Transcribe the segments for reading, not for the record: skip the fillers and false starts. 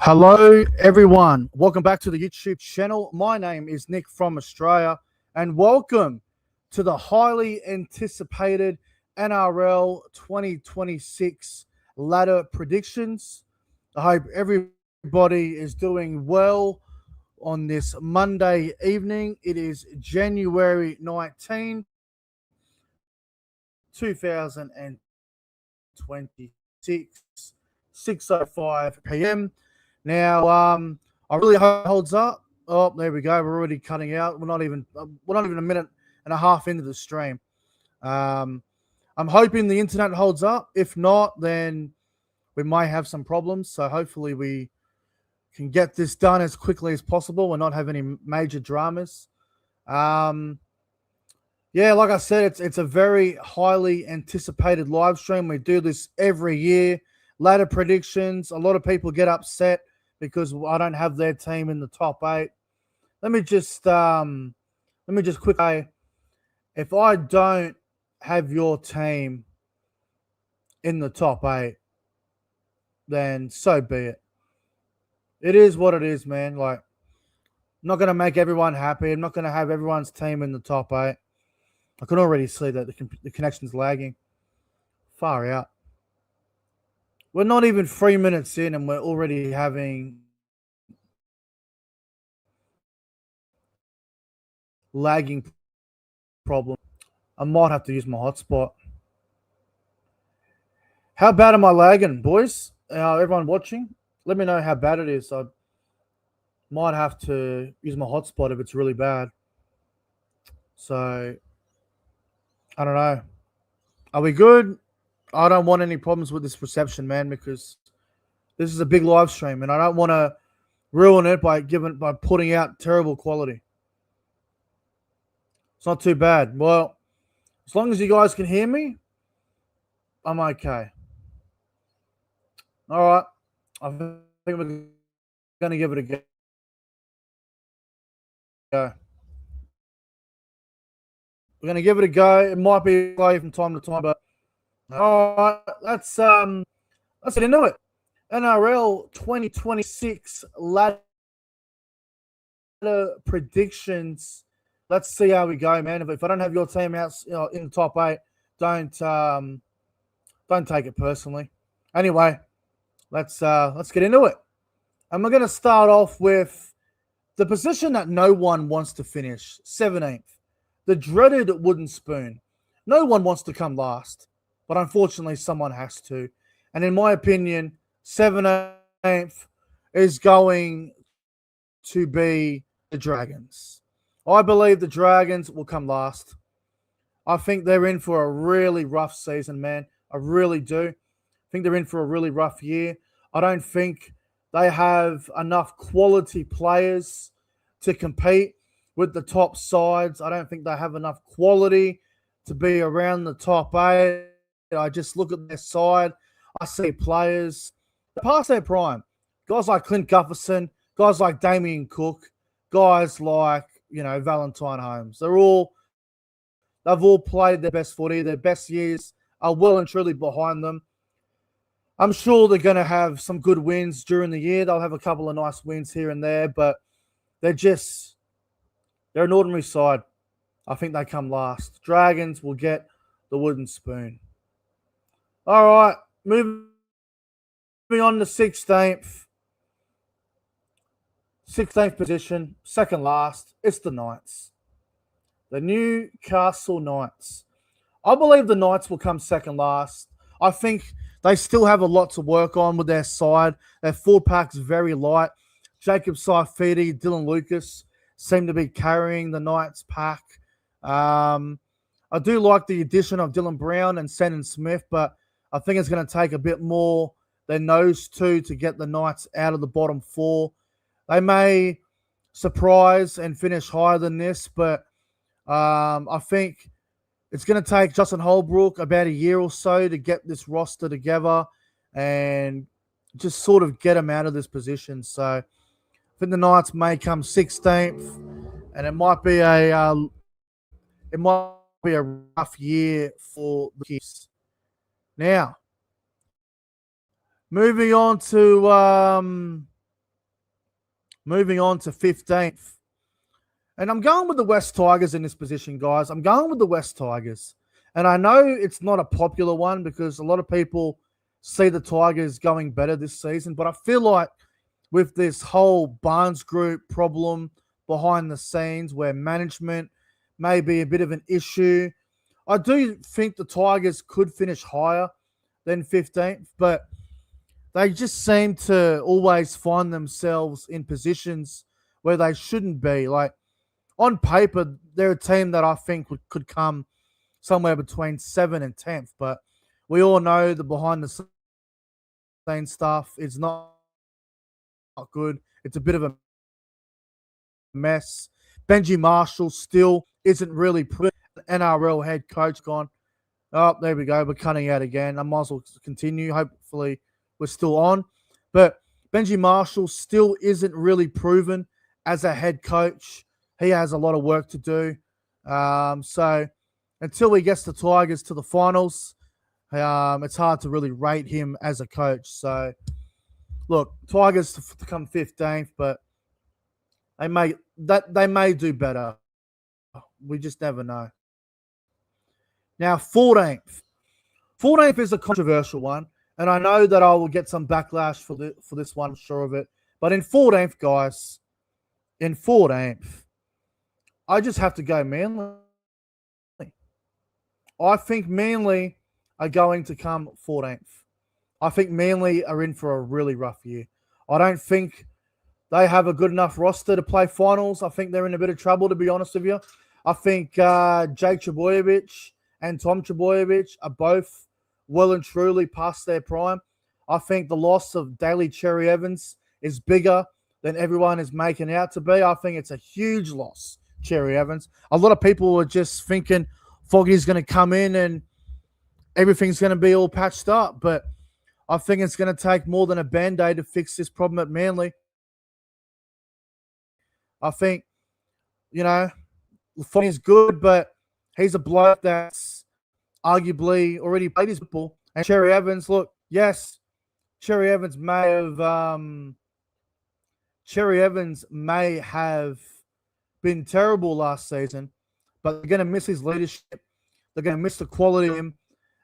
Hello, everyone. Welcome back to the YouTube channel. My name is Nick from Australia, and welcome to the highly anticipated NRL 2026 ladder predictions. I hope everybody is doing well on this Monday evening. It is January 19, 2026, 6:05 p.m. Now, I really hope it holds up. Oh, there we go. We're already cutting out. We're not even a minute and a half into the stream. I'm hoping the internet holds up. If not, then we might have some problems. So hopefully we can get this done as quickly as possible and not have any major dramas. Yeah, like I said, it's a very highly anticipated live stream. We do this every year. Ladder predictions. A lot of people get upset because I don't have their team in the top 8. Let me just quickly, if I don't have your team in the top 8, then so be it. It is what it is, man. Like, I'm not going to make everyone happy. I'm not going to have everyone's team in the top 8. I can already see that the connection's lagging. Far out. We're not even 3 minutes in and we're already having lagging problem. I might have to use my hotspot. How bad am I lagging, boys? Everyone watching? Let me know how bad it is. I might have to use my hotspot if it's really bad. So, I don't know. Are we good? I don't want any problems with this reception, man, because this is a big live stream and I don't want to ruin it by putting out terrible quality. It's not too bad. Well, as long as you guys can hear me, I'm okay. All right. I think we're going to give it a go. We're going to give it a go. It might be slow from time to time, but all right. Let's get into it. NRL 2026 ladder predictions. Let's see how we go, man. If I don't have your team out in the top 8, don't take it personally. Anyway, let's get into it. And we're going to start off with the position that no one wants to finish, 17th. The dreaded wooden spoon. No one wants to come last, but unfortunately someone has to. And in my opinion, 17th is going to be the Dragons. I believe the Dragons will come last. I think they're in for a really rough season, man. I really do. I think they're in for a really rough year. I don't think they have enough quality players to compete with the top sides. I don't think they have enough quality to be around the top 8. I just look at their side. I see players past their prime. Guys like Clint Gutherson, guys like Damien Cook, guys like, Valentine Holmes. They've all played their best footy. Their best years are well and truly behind them. I'm sure they're going to have some good wins during the year. They'll have a couple of nice wins here and there, but they're an ordinary side. I think they come last. Dragons will get the wooden spoon. All right, moving on to 16th. 16th position, second last. It's the Knights. The Newcastle Knights. I believe the Knights will come second last. I think they still have a lot to work on with their side. Their forward pack's very light. Jacob Saifiti, Dylan Lucas seem to be carrying the Knights pack. I do like the addition of Dylan Brown and Sandon Smith, but I think it's going to take a bit more than those two to get the Knights out of the bottom 4. They may surprise and finish higher than this, but I think it's going to take Justin Holbrook about a year or so to get this roster together and just sort of get them out of this position. So I think the Knights may come 16th, and it might be a rough year for the Chiefs. Now, moving on to Moving on to 15th. And I'm going with the West Tigers in this position, guys. I'm going with the West Tigers. And I know it's not a popular one because a lot of people see the Tigers going better this season. But I feel like with this whole Barnes Group problem behind the scenes where management may be a bit of an issue, I do think the Tigers could finish higher than 15th. But they just seem to always find themselves in positions where they shouldn't be. Like, on paper, they're a team that I think could come somewhere between 7th and 10th. But we all know the behind the scenes stuff is not good. It's a bit of a mess. Benji Marshall still isn't really proven. NRL head coach gone. Oh, there we go. We're cutting out again. I might as well continue. Hopefully, we're still on. But Benji Marshall still isn't really proven as a head coach. He has a lot of work to do. So until he gets the Tigers to the finals, it's hard to really rate him as a coach. So, look, Tigers to come 15th, but they may do better. We just never know. Now, 14th. 14th is a controversial one, and I know that I will get some backlash for this one, I'm sure of it. But in 14th, guys, in 14th, I just have to go Manly. I think Manly are going to come 14th. I think Manly are in for a really rough year. I don't think they have a good enough roster to play finals. I think they're in a bit of trouble, to be honest with you. I think Jake Trbojevic and Tom Trbojevic are both well and truly past their prime. I think the loss of Daly Cherry Evans is bigger than everyone is making out to be. I think it's a huge loss, Cherry Evans. A lot of people are just thinking Foggy's going to come in and everything's going to be all patched up. But I think it's going to take more than a Band-Aid to fix this problem at Manly. I think, Foggy's good, but he's a bloke that's arguably already played his football. And Cherry Evans, look, yes, Cherry Evans may have been terrible last season, but they're going to miss his leadership. They're going to miss the quality of him.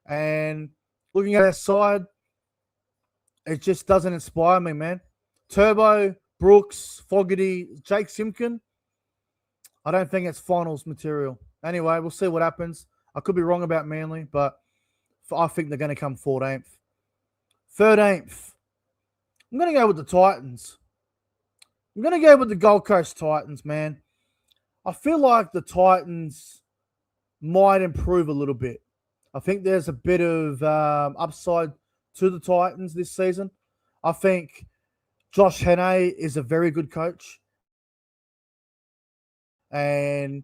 And looking at their side, it just doesn't inspire me, man. Turbo, Brooks, Fogarty, Jake Simpkin, I don't think it's finals material. Anyway, we'll see what happens. I could be wrong about Manly, but I think they're going to come 14th. 13th, I'm going to go with the Titans. I'm going to go with the Gold Coast Titans, man. I feel like the Titans might improve a little bit. I think there's a bit of upside to the Titans this season. I think Josh Hannay is a very good coach. And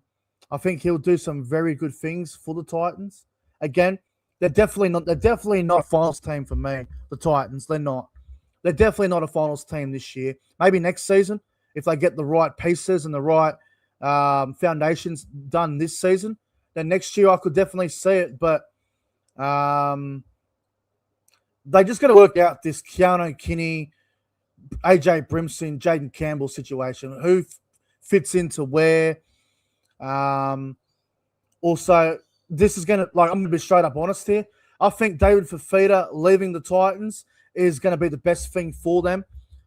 I think he'll do some very good things for the Titans. Again, they're definitely not a finals team for me, the Titans. They're not. They're definitely not a finals team this year. Maybe next season, if they get the right pieces and the right foundations done this season, then next year I could definitely see it. But they just got to work out this Keanu Kinney, AJ Brimson, Jaden Campbell situation. Who fits into where? Also, this is going to, I'm going to be straight up honest here. I think David Fafita leaving the Titans is going to be the best thing for them.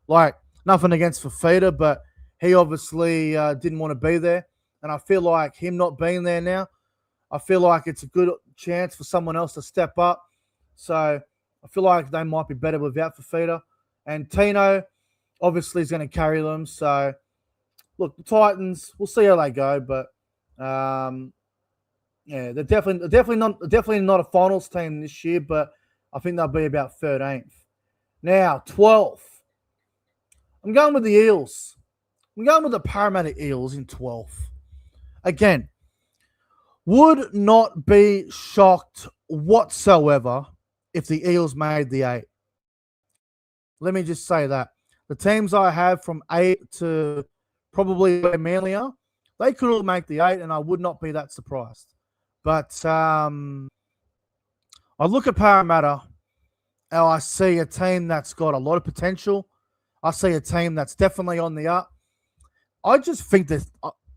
Nothing against Fafita, but he obviously didn't want to be there. And I feel like him not being there now, I feel like it's a good chance for someone else to step up. So I feel like they might be better without Fafita. And Tino obviously is going to carry them. So, look, the Titans, we'll see how they go. But, they're definitely not a finals team this year, but I think they'll be about 13th. Now, 12th. I'm going with the Eels. I'm going with the Parramatta Eels in 12th. Again, would not be shocked whatsoever if the Eels made the 8. Let me just say that. The teams I have from 8 to probably where Manly are, they could all make the 8, and I would not be that surprised. But I look at Parramatta, and I see a team that's got a lot of potential. I see a team that's definitely on the up. I just think that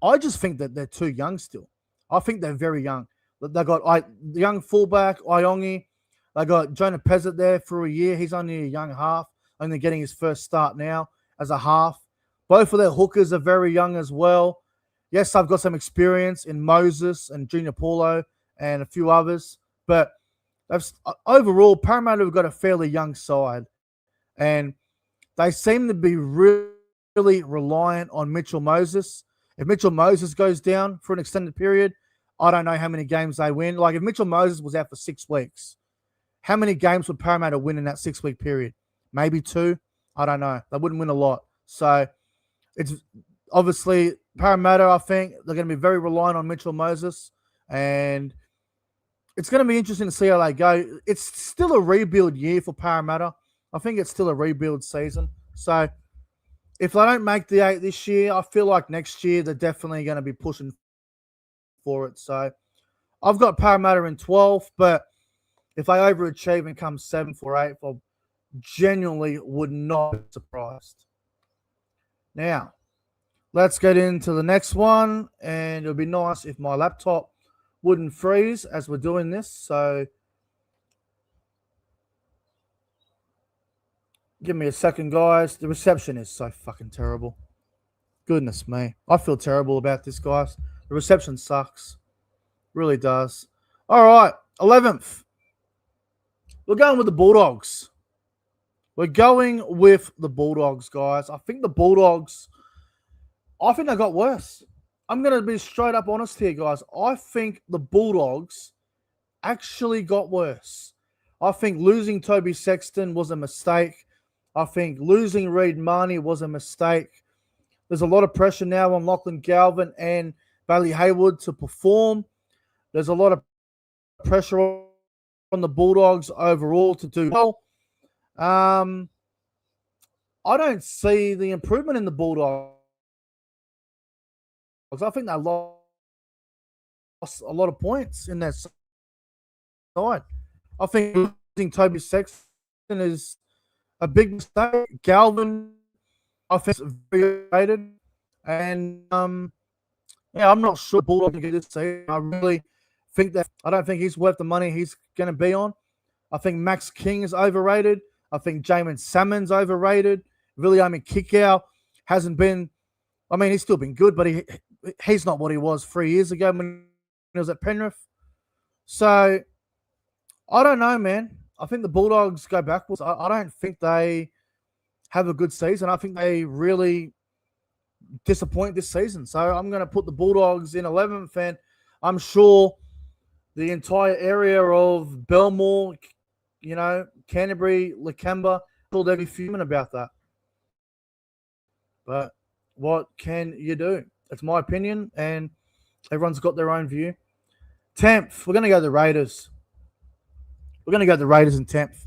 I just think that they're too young still. I think they're very young. They got the young fullback Iongi. They got Jonah Pezzett there for a year. He's only a young half, only getting his first start now as a half. Both of their hookers are very young as well. Yes, I've got some experience in Moses and Junior Paulo and a few others, but overall, Parramatta have got a fairly young side, and they seem to be really reliant on Mitchell Moses. If Mitchell Moses goes down for an extended period, I don't know how many games they win. Like if Mitchell Moses was out for 6 weeks, how many games would Parramatta win in that 6-week period? Maybe 2. I don't know. They wouldn't win a lot. So it's obviously Parramatta, I think, they're going to be very reliant on Mitchell Moses. And it's going to be interesting to see how they go. It's still a rebuild year for Parramatta. I think it's still a rebuild season. So if they don't make the 8 this year, I feel like next year they're definitely going to be pushing for it. So I've got Parramatta in 12th, but if they overachieve and come 7th or 8th, I genuinely would not be surprised. Now, let's get into the next one, and it would be nice if my laptop wouldn't freeze as we're doing this. So give me a second, guys. The reception is so fucking terrible. Goodness me. I feel terrible about this, guys. The reception sucks. Really does. All right, 11th. We're going with the Bulldogs. We're going with the Bulldogs, guys. I think the Bulldogs, they got worse. I'm going to be straight up honest here, guys. I think the Bulldogs actually got worse. I think losing Toby Sexton was a mistake. I think losing Reid Marnie was a mistake. There's a lot of pressure now on Lachlan Galvin and Bailey Hayward to perform. There's a lot of pressure on the Bulldogs overall to do well. I don't see the improvement in the Bulldogs. I think they lost a lot of points in that side. I think losing Toby Sexton is a big mistake. Galvin, I think, is very rated. And, I'm not sure the Bulldogs can get this season. I really think that I don't think he's worth the money he's going to be on. I think Max King is overrated. I think Jamin Salmon's overrated. Viliami Kikau hasn't been, he's still been good, but he's not what he was 3 years ago when he was at Penrith. So, I don't know, man. I think the Bulldogs go backwards. I don't think they have a good season. I think they really disappoint this season. So, I'm going to put the Bulldogs in 11th, and I'm sure the entire area of Belmore, Canterbury, Lakemba, they'll be fuming about that. But what can you do? It's my opinion, and everyone's got their own view. 10th, we're going to go the Raiders. We're going to go the Raiders in 10th.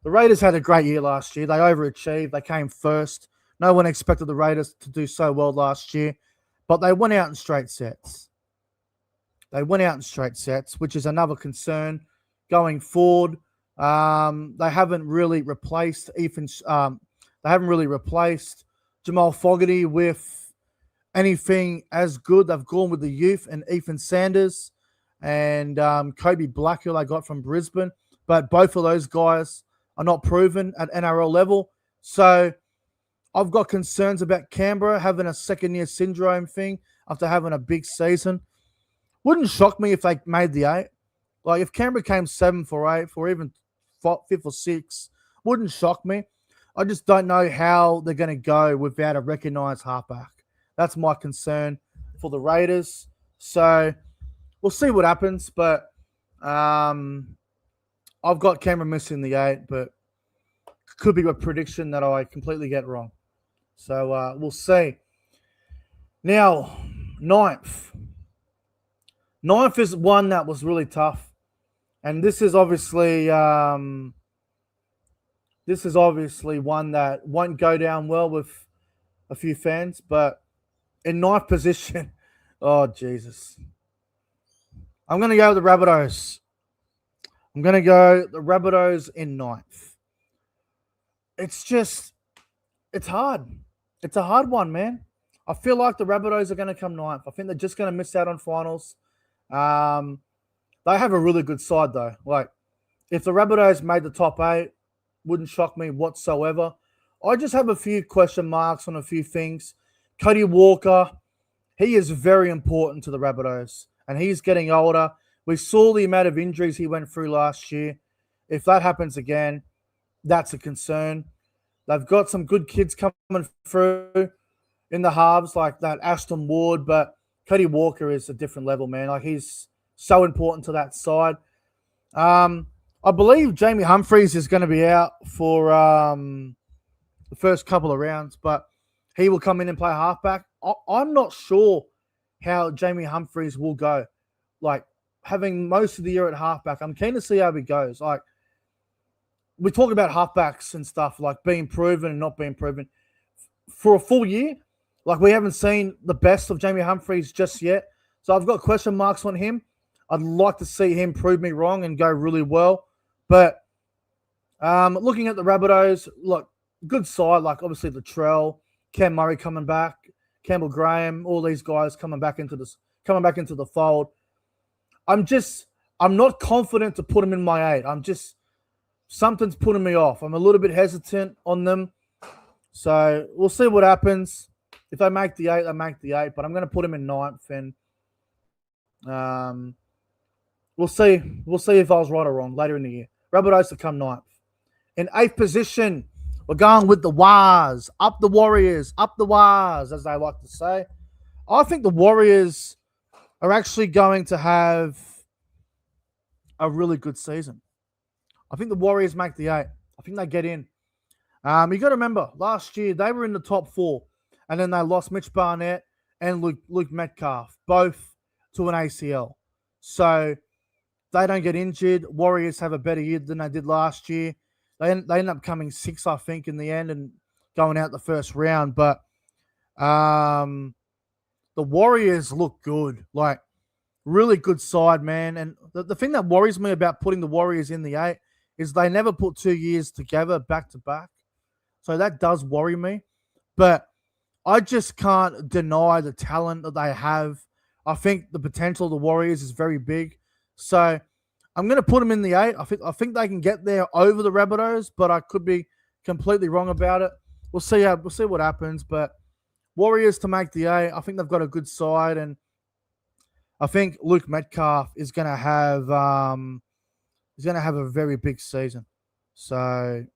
The Raiders had a great year last year. They overachieved. They came first. No one expected the Raiders to do so well last year, but they went out in straight sets. Which is another concern going forward. They haven't really replaced Jamal Fogarty with anything as good. They've gone with the youth and Ethan Sanders and Kobe Black, who they got from Brisbane. But both of those guys are not proven at NRL level. So I've got concerns about Canberra having a second-year syndrome thing after having a big season. Wouldn't shock me if they made the 8. Like if Canberra came 7th or 8th or even 5th or 6th, wouldn't shock me. I just don't know how they're going to go without a recognised halfback. That's my concern for the Raiders. So we'll see what happens. But I've got Canberra missing the 8, but could be a prediction that I completely get wrong. So we'll see. Now, 9th. 9th is one that was really tough. And this is obviously one that won't go down well with a few fans. But in 9th position, oh, Jesus. I'm going to go with the Rabbitohs. I'm going to go the Rabbitohs in 9th. It's hard. It's a hard one, man. I feel like the Rabbitohs are going to come ninth. I think they're just going to miss out on finals. They have a really good side, though. Like, if the Rabbitohs made the top 8, wouldn't shock me whatsoever. I just have a few question marks on a few things. Cody Walker, he is very important to the Rabbitohs, and he's getting older. We saw the amount of injuries he went through last year. If that happens again, that's a concern. They've got some good kids coming through in the halves, like that Ashton Ward, but Cody Walker is a different level, man. Like, he's so important to that side. I believe Jamie Humphries is going to be out for the first couple of rounds, but he will come in and play halfback. I'm not sure how Jamie Humphries will go. Like, having most of the year at halfback, I'm keen to see how he goes. Like, we talk about halfbacks and stuff, like being proven and not being proven. For a full year, like, we haven't seen the best of Jamie Humphries just yet. So I've got question marks on him. I'd like to see him prove me wrong and go really well. But looking at the Rabbitohs, look, good side. Like, obviously Latrell, Cam Murray coming back, Campbell Graham, all these guys coming back into the fold. I'm not confident to put them in my 8. Something's putting me off. I'm a little bit hesitant on them. So we'll see what happens. If they make the 8, they make the 8. But I'm going to put them in 9th, and we'll see. We'll see if I was right or wrong later in the year. Rabbitohs to come 9th. In 8th position, we're going with the Wars. Up the Warriors. Up the Wars, as they like to say. I think the Warriors are actually going to have a really good season. I think the Warriors make the 8. I think they get in. You got to remember, last year they were in the top 4, and then they lost Mitch Barnett and Luke Metcalf, both to an ACL. So they don't get injured. Warriors have a better year than they did last year. They end up coming 6th, I think, in the end and going out the first round. But the Warriors look good. Like, really good side, man. And the thing that worries me about putting the Warriors in the 8 is they never put 2 years together back to back. So that does worry me. But I just can't deny the talent that they have. I think the potential of the Warriors is very big. So I'm going to put them in the 8. I think they can get there over the Rabbitohs, but I could be completely wrong about it. We'll see what happens. But Warriors to make the 8. I think they've got a good side, and I think Luke Metcalf is going to have a very big season. So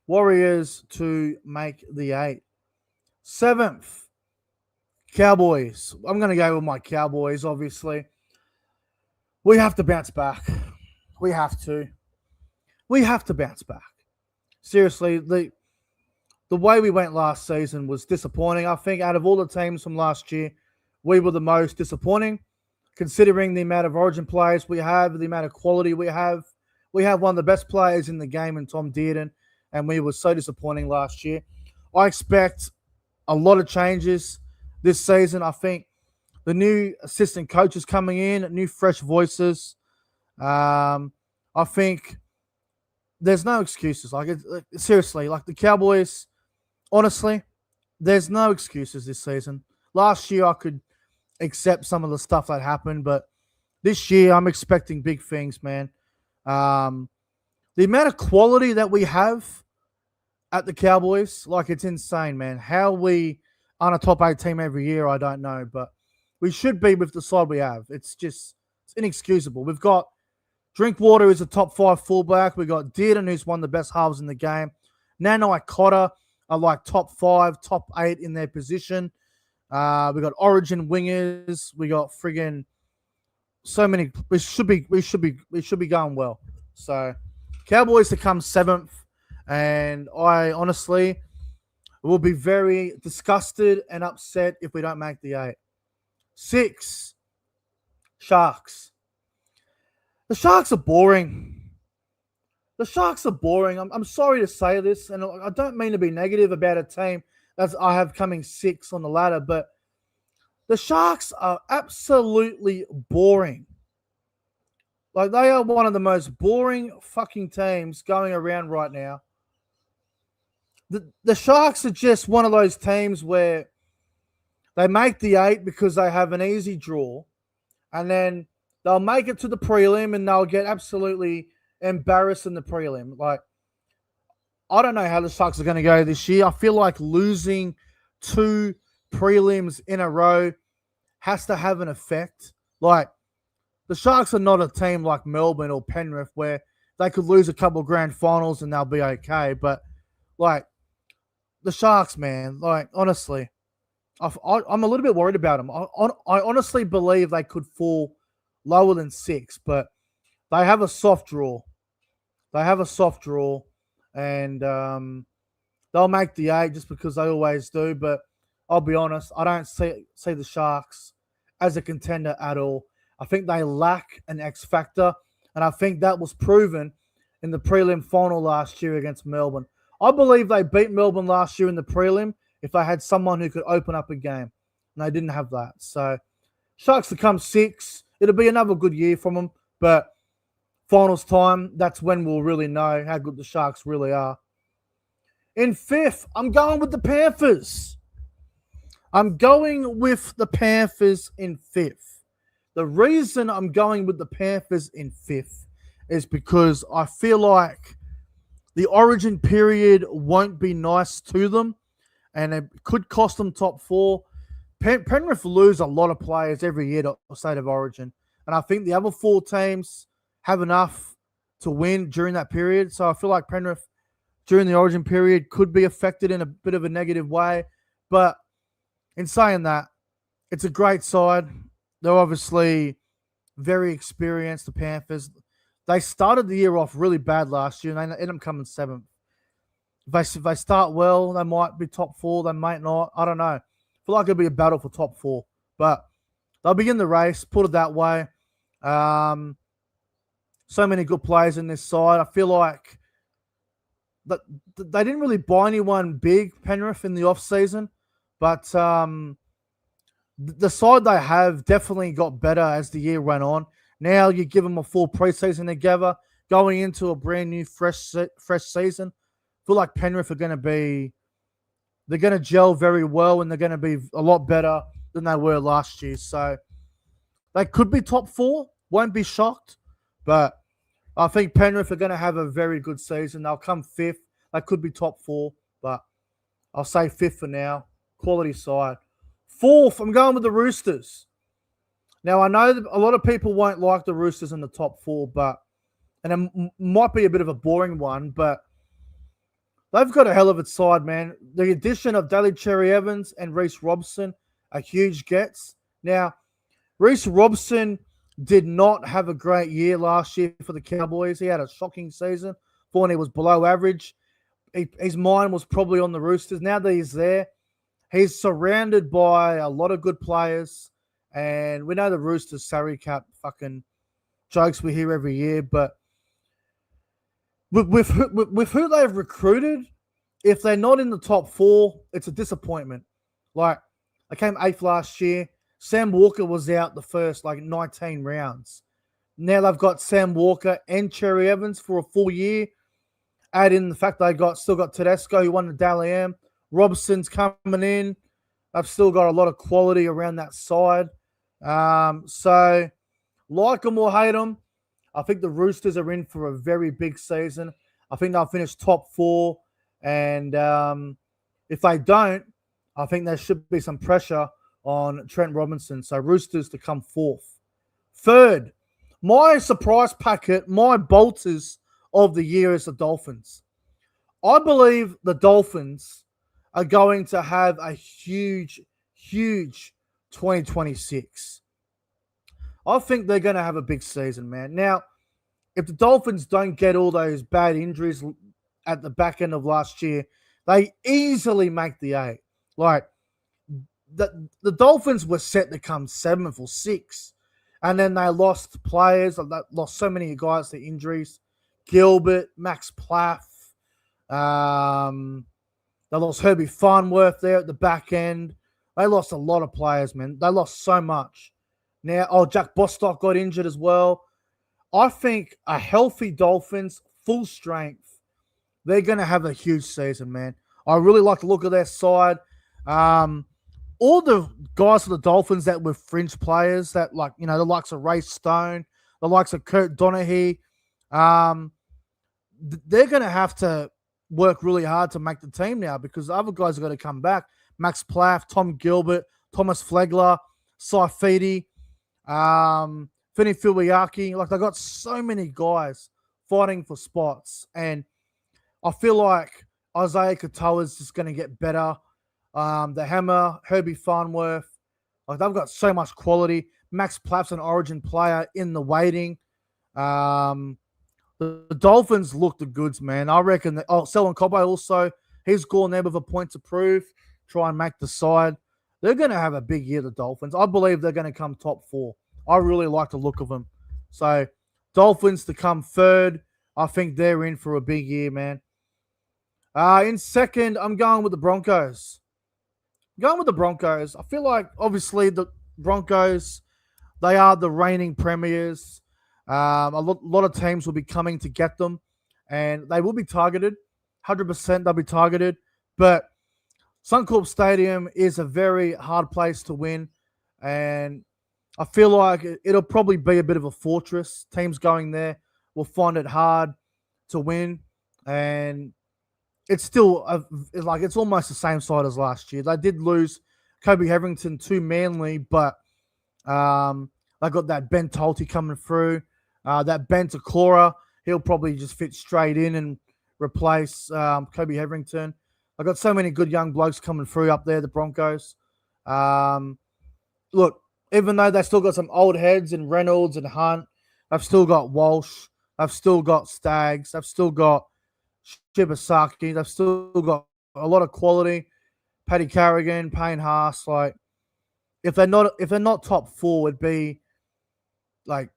Warriors to make the 8. 7th, Cowboys. I'm going to go with my Cowboys, obviously. We have to bounce back. We have to bounce back. Seriously, the way we went last season was disappointing. I think out of all the teams from last year, we were the most disappointing, considering the amount of origin players we have, the amount of quality we have. We have one of the best players in the game in Tom Dearden, and we were so disappointing last year. I expect a lot of changes this season. I think the new assistant coaches coming in, new fresh voices. I think there's no excuses. Seriously, like the Cowboys, honestly, there's no excuses this season. Last year, I could accept some of the stuff that happened, but this year, I'm expecting big things, man. The amount of quality that we have at the Cowboys, like, it's insane, man. How we aren't a top 8 team every year, I don't know, but we should be with the side we have. It's inexcusable. We've got Drinkwater, who's a top 5 fullback. We've got Dearden, who's one of the best halves in the game. Nanai Cotter are like top 5, top 8 in their position. We got origin wingers. We got friggin' so many. We should be going well. So Cowboys to come 7th. And I honestly will be very disgusted and upset if we don't make the 8. 6, Sharks. The Sharks are boring. I'm sorry to say this, and I don't mean to be negative about a team that I have coming 6 on the ladder, but the Sharks are absolutely boring. Like, they are one of the most boring fucking teams going around right now. The Sharks are just one of those teams where They make the 8 because they have an easy draw, and then they'll make it to the prelim and they'll get absolutely embarrassed in the prelim. Like, I don't know how the Sharks are going to go this year. I feel like losing 2 prelims in a row has to have an effect. Like, the Sharks are not a team like Melbourne or Penrith where they could lose a couple of grand finals and they'll be okay. But, like, the Sharks, man, like, honestly, I'm a little bit worried about them. I honestly believe they could fall lower than 6, but they have a soft draw. And they'll make the 8 just because they always do. But I'll be honest, I don't see the Sharks as a contender at all. I think they lack an X factor, and I think that was proven in the prelim final last year against Melbourne. I believe they beat Melbourne last year in the prelim if they had someone who could open up a game, and they didn't have that. So Sharks to come 6. It'll be another good year from them, but finals time, that's when we'll really know how good the Sharks really are. In 5th, I'm going with the Panthers. I'm going with the Panthers in 5th. The reason I'm going with the Panthers in 5th is because I feel like the origin period won't be nice to them, and it could cost them top 4. Penrith lose a lot of players every year to State of Origin, and I think the other 4 teams have enough to win during that period. So I feel like Penrith during the origin period could be affected in a bit of a negative way. But in saying that, it's a great side. They're obviously very experienced, the Panthers. They started the year off really bad last year, and they ended up coming 7th. If they start well, they might be top 4. They might not. I don't know. I feel like it'll be a battle for top 4. But they'll be in the race, put it that way. So many good players in this side. I feel like that they didn't really buy anyone big, Penrith, in the offseason. But the side they have definitely got better as the year went on. Now you give them a full preseason together, going into a brand new, fresh season. I feel like Penrith are going to gel very well, and they're going to be a lot better than they were last year. So they could be top 4. Won't be shocked. But I think Penrith are going to have a very good season. They'll come 5th. They could be top 4, but I'll say 5th for now. Quality side. 4th, I'm going with the Roosters. Now, I know that a lot of people won't like the Roosters in the top 4, and it might be a bit of a boring one, but they've got a hell of a side, man. The addition of Daly Cherry Evans and Reece Robson are huge gets. Now, Reece Robson did not have a great year last year for the Cowboys. He had a shocking season. Thought he was below average. His mind was probably on the Roosters. Now that he's there, he's surrounded by a lot of good players. And we know the Roosters salary cap fucking jokes we hear every year. But with who they've recruited, if they're not in the top 4, it's a disappointment. Like, they came 8th last year. Sam Walker was out the first, 19 rounds. Now they've got Sam Walker and Cherry Evans for a full year. Add in the fact they still got Tedesco, who won the Dally M. Robson's coming in. They've still got a lot of quality around that side. So, like them or hate them, I think the Roosters are in for a very big season. I think they'll finish top 4. And if they don't, I think there should be some pressure on Trent Robinson. So Roosters to come 4th. 3rd, my surprise packet, my bolters of the year is the Dolphins. I believe the Dolphins are going to have a huge 2026. I think they're going to have a big season, man. Now, if the Dolphins don't get all those bad injuries at the back end of last year, they easily make the 8. The Dolphins were set to come 7th or 6th, and then they lost players. They lost so many guys to injuries. Gilbert, Max Plath. They lost Herbie Farnworth there at the back end. They lost a lot of players, man. They lost so much. Now, Jack Bostock got injured as well. I think a healthy Dolphins, full strength, they're going to have a huge season, man. I really like the look of their side. all the guys for the Dolphins that were fringe players that like, the likes of Ray Stone, the likes of Kurt Donaghy, um, they're going to have to work really hard to make the team now because the other guys are going to come back. Max Plaff, Tom Gilbert, Thomas Flegler, Saifidi, Fini Fubayaki. Like, they got so many guys fighting for spots. And I feel like Isaiah Katoa is just going to get better. The Hammer, Herbie Farnworth. Like, they've got so much quality. Max Plaff's an origin player in the waiting. The Dolphins look the goods, man. I reckon that. Selwyn Cobbo also, he's gone there with a point to prove, try and make the side. They're going to have a big year, the Dolphins. I believe they're going to come top 4. I really like the look of them. So, Dolphins to come third. I think they're in for a big year, man. In second, I'm going with the Broncos. I feel like, obviously, the Broncos, they are the reigning premiers. A lot of teams will be coming to get them, and they will be targeted. 100% they'll be targeted. But Suncorp Stadium is a very hard place to win, and I feel like it'll probably be a bit of a fortress. Teams going there will find it hard to win, and it's still it's almost the same side as last year. They did lose Kobe Hetherington to Manly, but they got that Ben Tolte coming through. That Ben Takora, he'll probably just fit straight in and replace Kobe Hetherington. I got so many good young blokes coming through up there, the Broncos. Look, even though they've still got some old heads in Reynolds and Hunt, I've still got Walsh. I've still got Staggs. I've still got Shibasaki. They've still got a lot of quality. Paddy Carrigan, Payne Haas. Like, if they're not top 4, it'd be like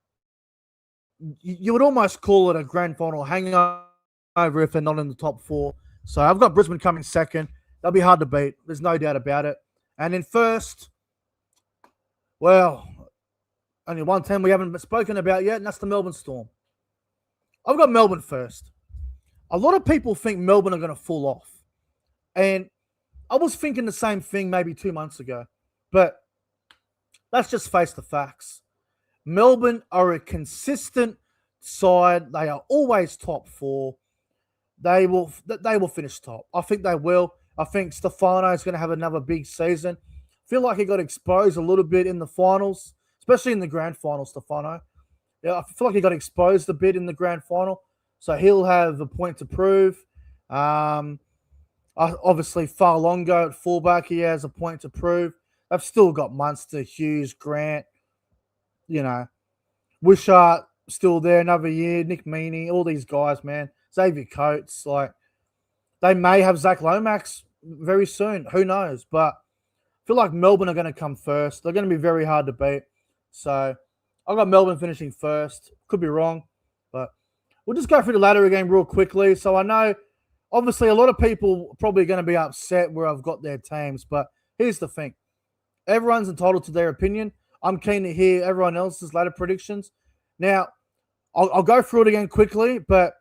you would almost call it a grand final hangover if they're not in the top 4. So I've got Brisbane coming second. They'll be hard to beat. There's no doubt about it. And in first, well, only one team we haven't spoken about yet, and that's the Melbourne Storm. I've got Melbourne first. A lot of people think Melbourne are going to fall off. And I was thinking the same thing maybe 2 months ago. But let's just face the facts. Melbourne are a consistent side. They are always top 4. They will finish top. I think they will. I think Stefano is going to have another big season. I feel like he got exposed a little bit in the finals, especially in the grand final, Stefano. Yeah, I feel like he got exposed a bit in the grand final. So he'll have a point to prove. Obviously, Farlongo at fullback, he has a point to prove. I've still got Munster, Hughes, Grant, Wishart still there another year, Nick Meaney, all these guys, man. Xavier Coates, like, they may have Zach Lomax very soon. Who knows? But I feel like Melbourne are going to come first. They're going to be very hard to beat. So I've got Melbourne finishing first. Could be wrong, but we'll just go through the ladder again real quickly. So I know, obviously, a lot of people are probably going to be upset where I've got their teams, but here's the thing. Everyone's entitled to their opinion. I'm keen to hear everyone else's ladder predictions. Now, I'll go through it again quickly, but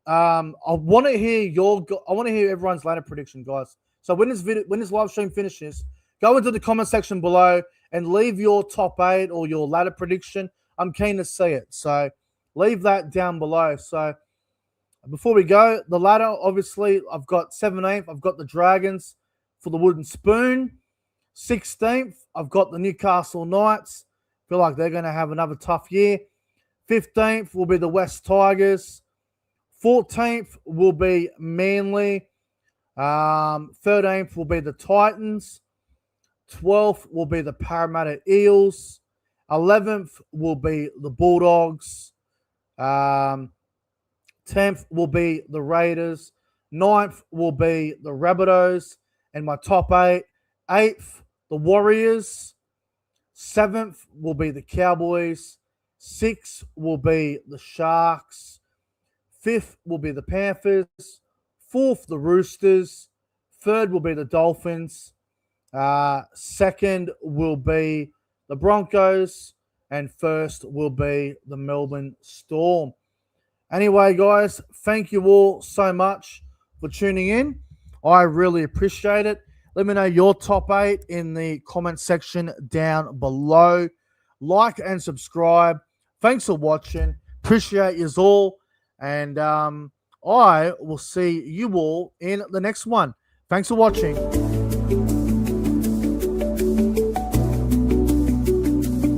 I want to hear everyone's ladder prediction, guys. So when this live stream finishes, go into the comment section below and leave your top 8 or your ladder prediction. I'm keen to see it. So leave that down below. So before we go, the ladder, obviously, I've got 17th. I've got the Dragons for the wooden spoon. 16th, I've got the Newcastle Knights. Feel like they're going to have another tough year. 15th will be the West Tigers. 14th will be Manly. 13th will be the Titans. 12th will be the Parramatta Eels. 11th will be the Bulldogs. 10th will be the Raiders. 9th will be the Rabbitohs. And my top 8. 8th, the Warriors. 7th will be the Cowboys. 6th will be the Sharks. 5th will be the Panthers. 4th, the Roosters. 3rd will be the Dolphins. 2nd will be the Broncos. And 1st will be the Melbourne Storm. Anyway, guys, thank you all so much for tuning in. I really appreciate it. Let me know your top 8 in the comment section down below. Like and subscribe. Thanks for watching. Appreciate you all. And I will see you all in the next one. Thanks for watching.